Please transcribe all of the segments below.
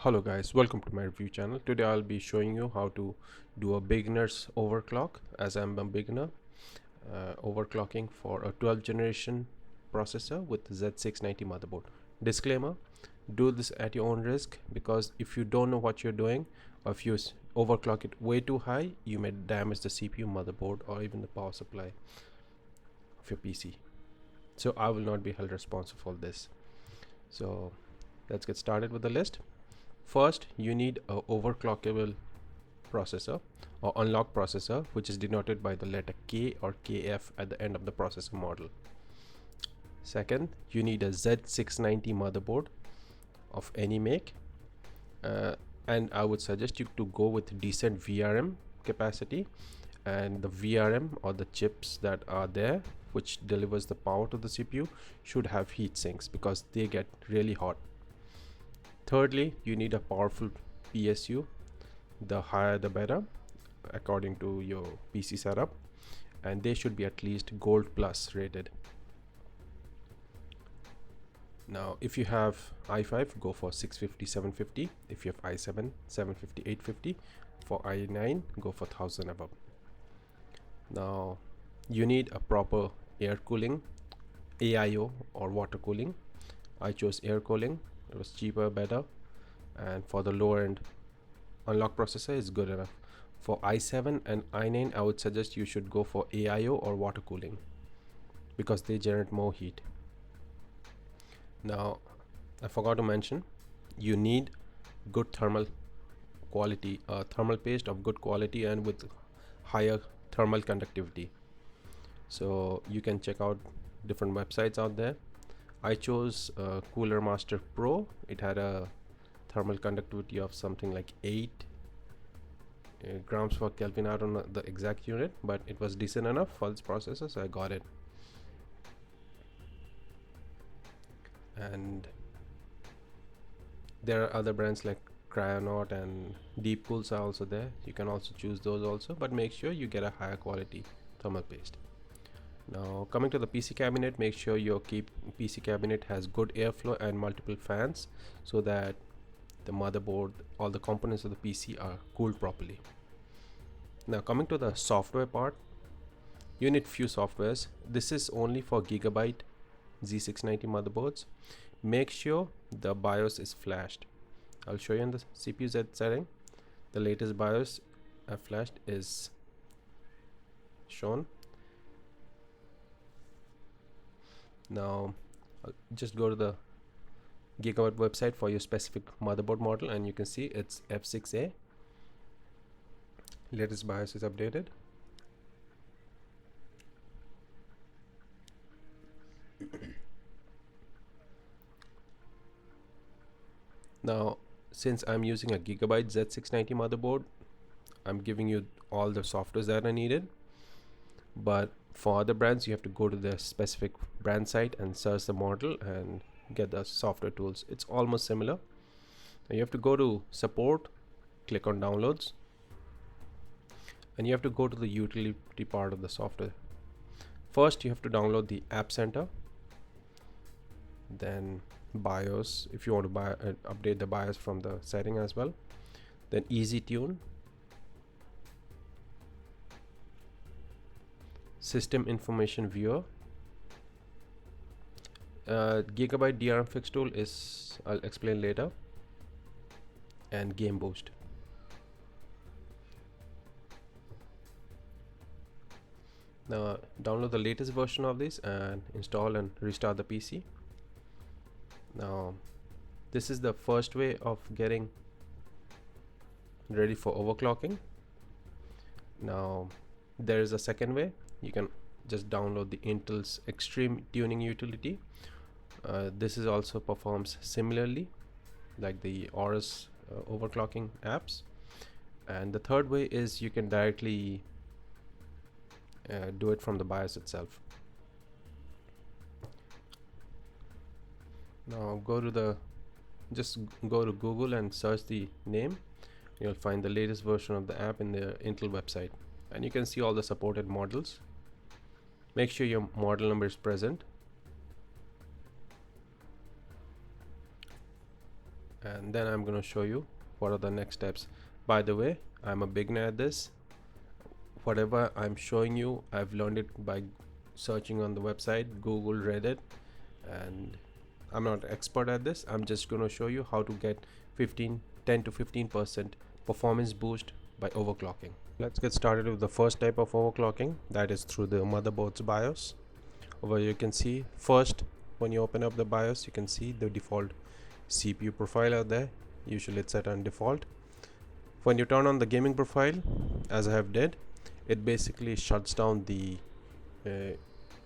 Hello guys, welcome to my review channel. Today I'll be showing you how to do a beginner's overclock, as I'm a beginner. Overclocking for a 12th generation processor with Z690 motherboard. Disclaimer, do this at your own risk, because if you don't know what you're doing, or if you overclock it way too high, you may damage the CPU, motherboard, or even the power supply of your PC. So I will not be held responsible for this. So let's get started with the list. First, you need an overclockable processor or unlock processor, which is denoted by the letter K or KF at the end of the processor model. Second, you need a Z690 motherboard of any make, and I would suggest you to go with decent VRM capacity, and the VRM or the chips that are there which delivers the power to the CPU should have heat sinks, because they get really hot. Thirdly, you need a powerful PSU. The higher the better, according to your PC setup, and they should be at least Gold Plus rated. Now if you have i5, go for 650 750. If you have i7, 750 850. For i9, go for 1000 above. Now you need a proper air cooling, AIO or water cooling. I chose air cooling. It was cheaper, better, and for the lower end unlock processor is good enough. For i7 and i9, I would suggest you should go for AIO or water cooling, because they generate more heat. Now I forgot to mention, you need good thermal quality, thermal paste of good quality and with higher thermal conductivity. So you can check out different websites out there. I chose Cooler Master Pro. It had a thermal conductivity of something like 8 grams per Kelvin. I don't know the exact unit, but it was decent enough for this processor, so I got it. And there are other brands like Cryonaut and Deep Cools are also there. You can also choose those also, but make sure you get a higher quality thermal paste. Now coming to the PC cabinet, make sure your PC cabinet has good airflow and multiple fans, so that the motherboard, all the components of the PC are cooled properly. Now coming to the software part, you need few softwares. This is only for Gigabyte Z690 motherboards. Make sure the BIOS is flashed. I'll show you in the CPU Z setting. The latest BIOS flashed is shown. Now just go to the Gigabyte website for your specific motherboard model, and you can see it's F6A. Latest BIOS is updated. Now since I'm using a Gigabyte Z690 motherboard, I'm giving you all the softwares that are needed, but for other brands you have to go to the specific brand site and search the model and get the software tools. It's almost similar. Now you have to go to support, click on downloads, and you have to go to the utility part of the software. First you have to download the App Center, then BIOS if you want to update the BIOS from the setting as well, then Easy Tune, System Information Viewer, Gigabyte DRM Fix tool is, I'll explain later, and Game Boost. Now download the latest version of this and install and restart the PC. Now this is the first way of getting ready for overclocking. Now there is a second way. You can just download the Intel's Extreme Tuning utility. This is also performs similarly like the Aorus overclocking apps. And the third way is you can directly do it from the BIOS itself. Now just go to Google and search the name. You'll find the latest version of the app in the Intel website, and you can see all the supported models. Make sure your model number is present. and then I'm going to show you what are the next steps. By the way, I'm a beginner at this. Whatever I'm showing you, I've learned it by searching on the website, Google, Reddit, and I'm not expert at this. I'm just going to show you how to get 10 to 15% performance boost by overclocking. Let's get started with the first type of overclocking, that is through the motherboard's BIOS. Over here you can see first, when you open up the BIOS, you can see the default CPU profile out there. Usually it's set on default. When you turn on the gaming profile, as I have did, it basically shuts down the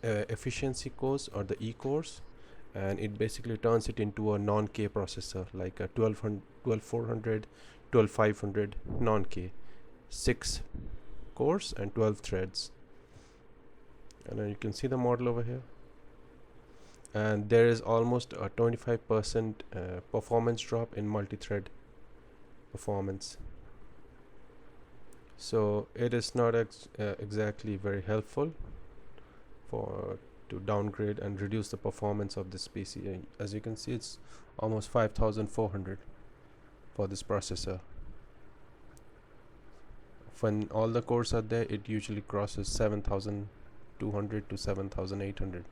efficiency cores or the E cores, and it basically turns it into a non-K processor, like a 12400, 12500 non-K, 6 cores and 12 threads. And then you can see the model over here, and there is almost a 25% performance drop in multi-thread performance. So it is not exactly very helpful to downgrade and reduce the performance of this PC. As you can see, it's almost 5400 for this processor. When all the cores are there, it usually crosses 7200 to 7800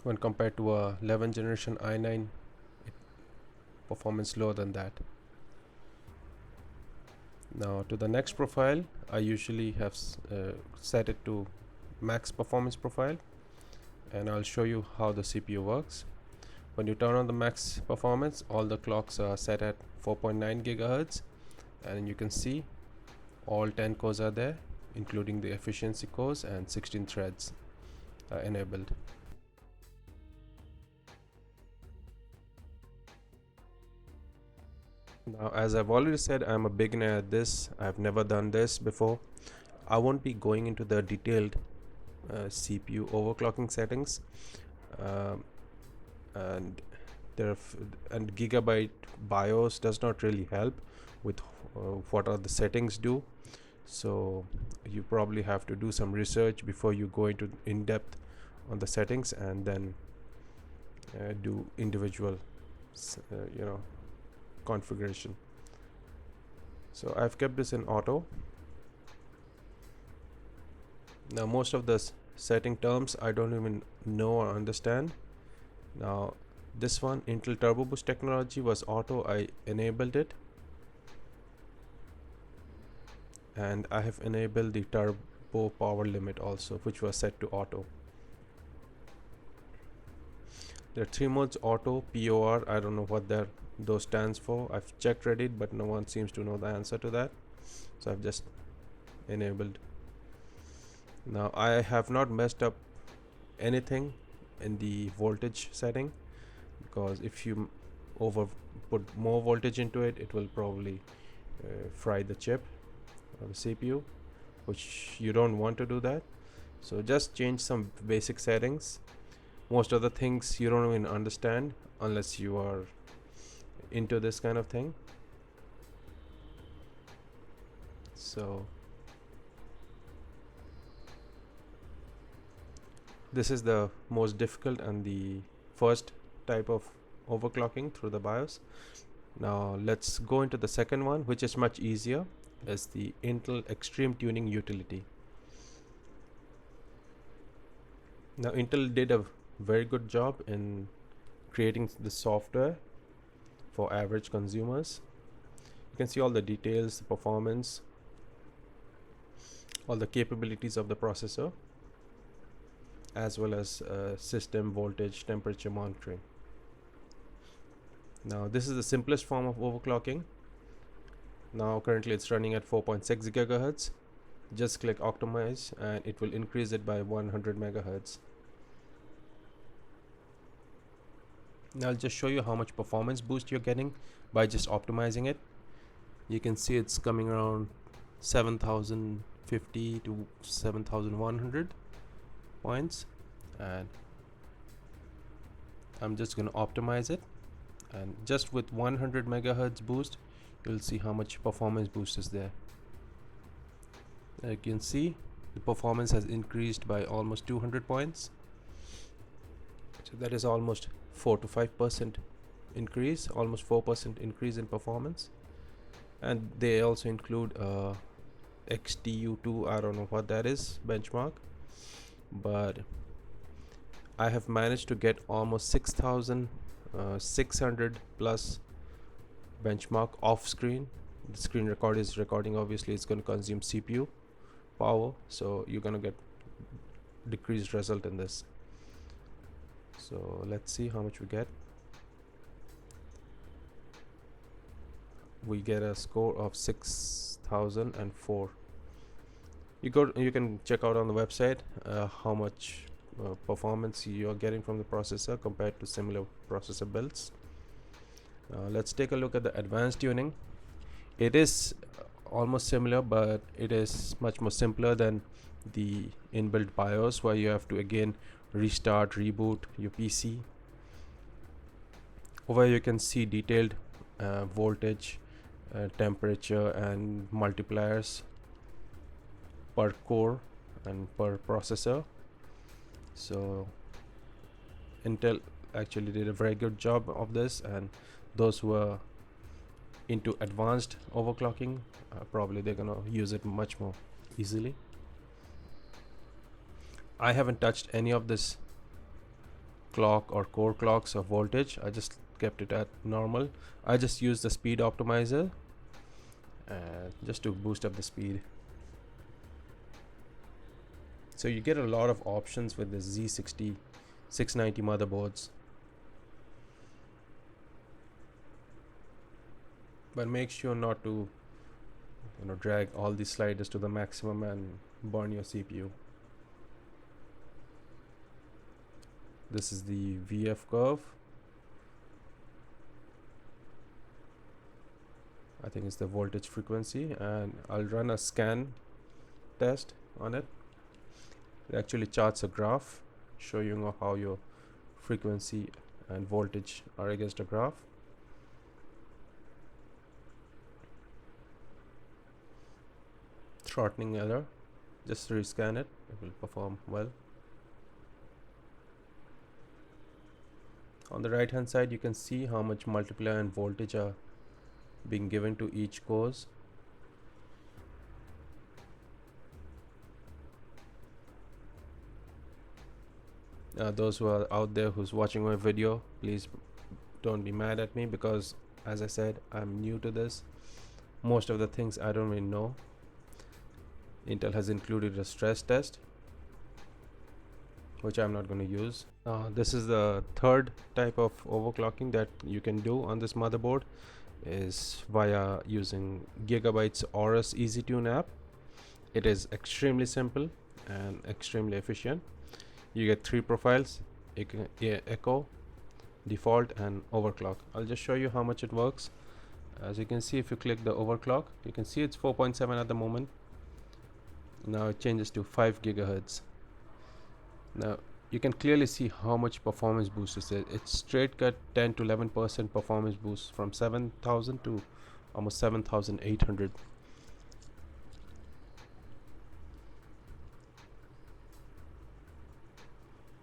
when compared to a 11th generation i9. Performance lower than that. Now to the next profile, I usually have set it to max performance profile, and I'll show you how the CPU works. When you turn on the max performance, all the clocks are set at 4.9 gigahertz, and you can see all 10 cores are there, including the efficiency cores, and 16 threads are enabled. Now, as I've already said, I'm a beginner at this. I've never done this before. I won't be going into the detailed CPU overclocking settings, and Gigabyte BIOS does not really help with what are the settings do. So you probably have to do some research before you go into in-depth on the settings, and then do individual configuration. So I've kept this in auto. Now most of the setting terms I don't even know or understand. Now this one, Intel Turbo Boost technology, was auto. I enabled it, and I have enabled the turbo power limit also, which was set to auto. There are 3 modes: auto, POR. I don't know what those stands for. I've checked Reddit, but no one seems to know the answer to that, so I've just enabled. Now I have not messed up anything in the voltage setting, because if you put more voltage into it, it will probably fry the chip or the CPU, which you don't want to do that. So just change some basic settings. Most of the things you don't even understand unless you are into this kind of thing. So this is the most difficult and the first type of overclocking through the BIOS. Now let's go into the second one, which is much easier, is the Intel Extreme Tuning utility. Now Intel did a very good job in creating the software for average consumers. You can see all the details, the performance, all the capabilities of the processor, as well as system voltage, temperature monitoring. Now this is the simplest form of overclocking. Now currently it's running at 4.6 gigahertz. Just click optimize and it will increase it by 100 megahertz. Now I'll just show you how much performance boost you're getting by just optimizing it. You can see it's coming around 7050 to 7100 points, and I'm just going to optimize it, and just with 100 megahertz boost you'll see how much performance boost is there. You can see the performance has increased by almost 200 points, so that is almost 4 to 5% increase, almost 4% increase in performance. And they also include XTU2, I don't know what that is, benchmark, but I have managed to get almost 6,600 plus benchmark off screen. The screen record is recording, obviously it's going to consume CPU power, so you're going to get decreased result in this. So let's see how much we get. We get a score of 6,004. You can check out on the website how much performance you are getting from the processor compared to similar processor builds. Let's take a look at the advanced tuning. It is almost similar, but it is much more simpler than the inbuilt BIOS, where you have to again restart, reboot your PC. Over here you can see detailed voltage, temperature and multipliers per core and per processor. So Intel actually did a very good job of this, and those who are into advanced overclocking, probably they're gonna use it much more easily. I haven't touched any of this clock or core clocks or voltage. I just kept it at normal. I just used the speed optimizer just to boost up the speed. So you get a lot of options with the Z690 motherboards, but make sure not to drag all these sliders to the maximum and burn your CPU. This is the VF curve. I think it's the voltage frequency, and I'll run a scan test on it. It actually charts a graph showing you how your frequency and voltage are against a graph. Throttling error, just rescan it, it will perform well. On the right hand side you can see how much multiplier and voltage are being given to each cores. Those who are out there who's watching my video, please don't be mad at me, because as I said, I'm new to this. Most of the things I don't really know. Intel has included a stress test, which I'm not going to use. This is the third type of overclocking that you can do on this motherboard, is via using Gigabyte's Aorus EasyTune app. It is extremely simple and extremely efficient. You get 3 profiles: echo, default and overclock. I'll just show you how much it works. As you can see, if you click the overclock, you can see it's 4.7 at the moment. Now it changes to 5 gigahertz. Now you can clearly see how much performance boost is it. It's straight cut 10 to 11% performance boost, from 7,000 to almost 7,800.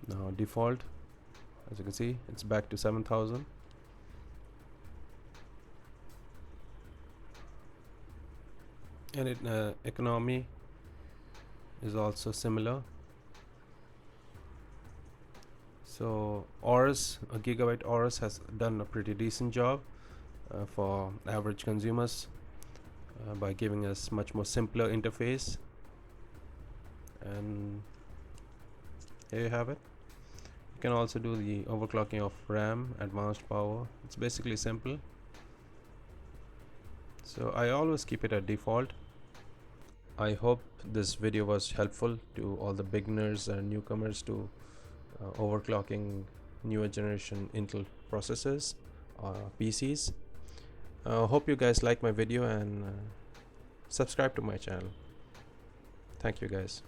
Now default, as you can see, it's back to 7,000. And economy is also similar. So Aorus, Gigabyte Aorus has done a pretty decent job for average consumers by giving us much more simpler interface. And here you have it. You can also do the overclocking of RAM, advanced power. It's basically simple. So I always keep it at default. I hope this video was helpful to all the beginners and newcomers to overclocking newer generation Intel processors, PCs. Hope you guys like my video, and subscribe to my channel. Thank you guys.